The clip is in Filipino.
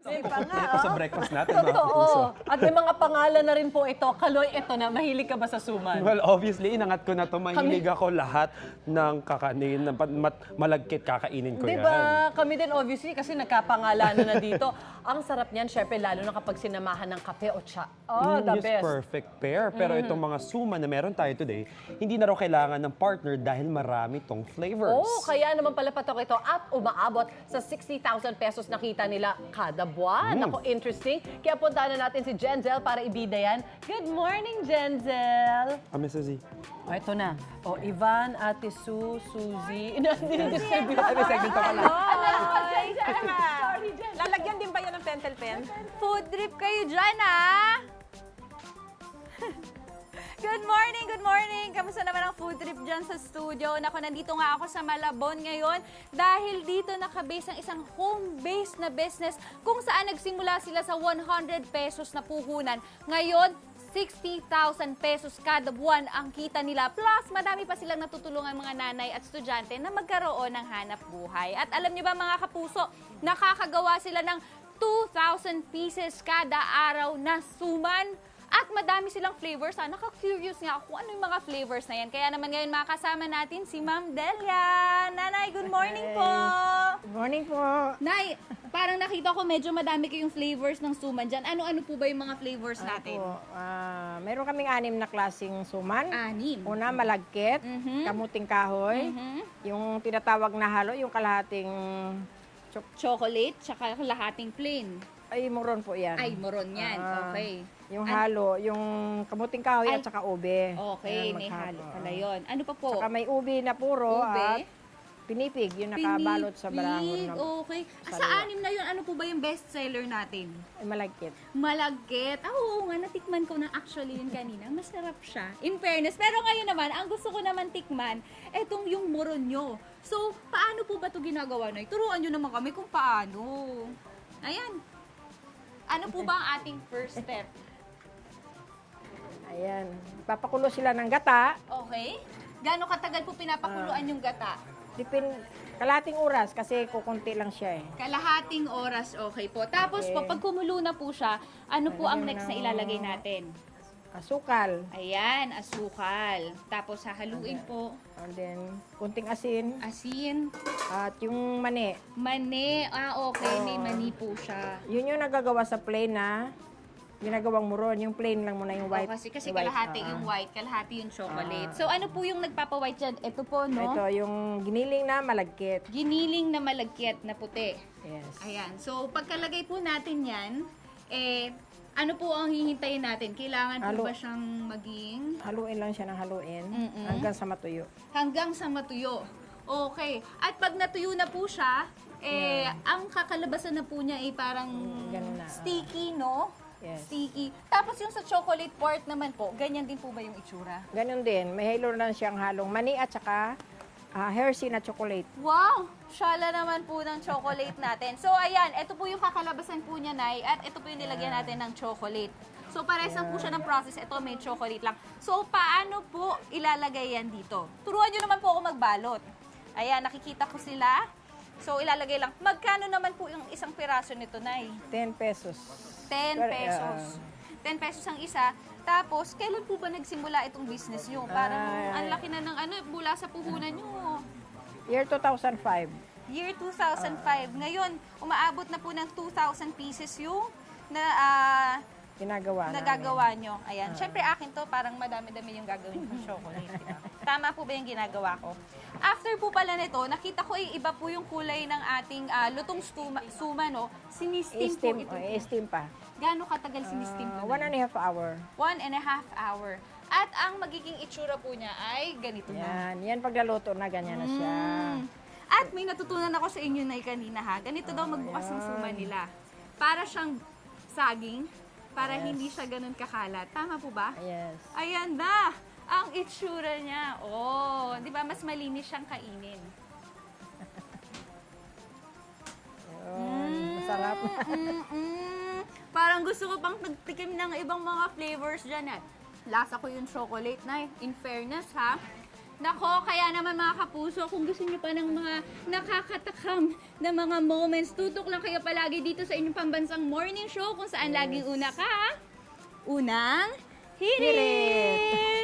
May pa nga, Ito sa breakfast natin, mga kapuso. Totoo. At may mga pangalan na rin po ito. Kaloy, ito na. Mahilig ka ba sa suman? Well, obviously, inangat ko na to. Mahilig ako lahat ng kakanin, malagkit kakainin ko yan. Diba? Kami din obviously kasi nagkapangalanan na dito. Ang sarap niyan, syempre, lalo na kapag sinamahan ng kape o tsa. Oh, the Yes, best. perfect pair. Pero itong mga suman na meron tayo today, hindi na raw kailangan ng partner dahil marami tong flavors. Oh, kaya naman pala patok ito at umaabot sa 60,000 pesos na kita nila kada buwan. Ako, interesting. Kaya puntahan na natin si Jenzel para ibida yan. Good morning, Jenzel! Mrs. Z. O, ito na. O, Ivan, Ate Sue, Suzy. Dindistribute. Ay, may segment pa pala. Sorry, Jen. Lalagyan din ba yan ng pentel pen? Food trip kayo dyan, ah! Good morning! Kamusta naman ang food trip dyan sa studio? Naku, nandito nga ako sa Malabon ngayon dahil dito nakabase ang isang home-based na business kung saan nagsimula sila sa 100 pesos na puhunan. Ngayon, 60,000 pesos kada buwan ang kita nila. Plus, madami pa silang natutulungan mga nanay at estudyante na magkaroon ng hanap buhay. At alam niyo ba mga kapuso, nakakagawa sila ng 2,000 pieces kada araw na suman. At madami silang flavors. Naka-curious nga ako kung ano yung mga flavors na yan. Kaya naman ngayon makasama natin si Ma'am Delia. Nanay, good morning po! Good morning po. Nay, parang nakita ko medyo madami kayong flavors ng suman dyan. Ano-ano po ba yung mga flavors natin? Meron kaming 6 na klaseng suman. 6. Una, malagkit, kamuting kahoy, yung tinatawag na halo, yung kalahating Chocolate, tsaka lahating plain. ay moron po yan. Ay, moron yan. Okay. Yung halo, yung kamuting kahoy at saka ube. Okay, Ayan, may maghalo. halo pala yun. Ano pa po? Saka may ube na puro Ube? at pinipig, yung nakabalot sa barahon na Okay. Sa saliwa. 6 na yun, ano po ba yung best seller natin? ay malagkit. Malagkit. Oo nga, natikman ko na actually yun kanina. Masarap siya. In fairness. Pero ngayon naman, ang gusto ko naman tikman, etong yung moron nyo. So, paano po ba ito ginagawa na? Turuan nyo naman kami kung paano. Ayan. Ano po ba ang ating first step? Ayan. Papakulo sila ng gata. Okay. Gaano katagal po pinapakuluan yung gata? Kalating oras kasi kukunti lang siya eh. Kalahating oras, okay po. Tapos po, Okay. pag kumulo na po siya, ano po ang Lagyan next na ng- ilalagay natin? Asukal. Ayan, asukal. Tapos hahaluin po, And then, kunting asin. asin, At yung mani. mani. Okay, may mani po siya. Yun yung nagagawa sa plain na ginagawang muron. Yung plain lang muna yung white. Kasi yung white, kalahati ah. yung white, kalahati yung chocolate. So ano po yung nagpapa-white dyan? Ito po, no? Ito, yung giniling na malagkit. Giniling na malagkit na puti. Yes. Ayan. So pagkalagay po natin yan, ano po ang hihintayin natin? Kailangan po Halo. ba siyang maging Haluin lang siya ng haluin Mm-mm. hanggang sa matuyo. hanggang sa matuyo? Okay. At pag natuyo na po siya, ang kakalabasan na po niya ay parang Ganun na, sticky, no? Yes. Sticky. Tapos yung sa chocolate part naman po, ganyan din po ba yung itsura? Ganun din. May halo na siyang halong mani at saka Hershey na chocolate. Wow! Shala naman po ng chocolate natin. So, ayan, ito po yung kakalabasan po niya, Nay, at ito po yung nilagyan natin ng chocolate. So, pares lang po siya ng process. Ito, may chocolate lang. So, paano po ilalagay yan dito? Turuan nyo naman po ako magbalot. Ayan, nakikita ko sila. So, ilalagay lang. Magkano naman po yung isang piraso nito, Nay? 10 pesos. 10 Pero, pesos. 10 pesos ang isa. Tapos, kailan po ba nagsimula itong business nyo? Parang ang laki na ng mula sa puhunan nyo. Year 2005. Year 2005. Ngayon, umaabot na po ng 2,000 pieces yung Ginagawa nagagawa nyo. Ayan. Siyempre, akin to, parang madami-dami yung gagawin kong chocolate. Diba? Tama po ba yung ginagawa ko? After po pala nito, nakita ko iba po yung kulay ng ating lutong suma, no? Sinistim po Steam, ito. steam pa. Gaano katagal sinistim po? 1.5 hour. 1.5 hour. At ang magiging itsura po niya ay ganito na. Yan paglaluto na ganyan na siya. At may natutunan ako sa inyo na kanina ha. Ganito daw magbukas ng suma nila. Para siyang saging, para hindi siya ganun kakalat. Tama po ba? Yes. Ayan na! Ang itsura niya. Oh, di ba mas malinis siyang kainin. Masarap. Parang gusto ko pang nagtikim ng ibang mga flavors dyan. Lasa ko yung chocolate na in fairness ha. Nako, kaya naman mga kapuso, kung gusto niyo pa ng mga nakakatakam na mga moments, tutok lang kayo palagi dito sa inyong pambansang morning show kung saan laging una ka. Unang hirit!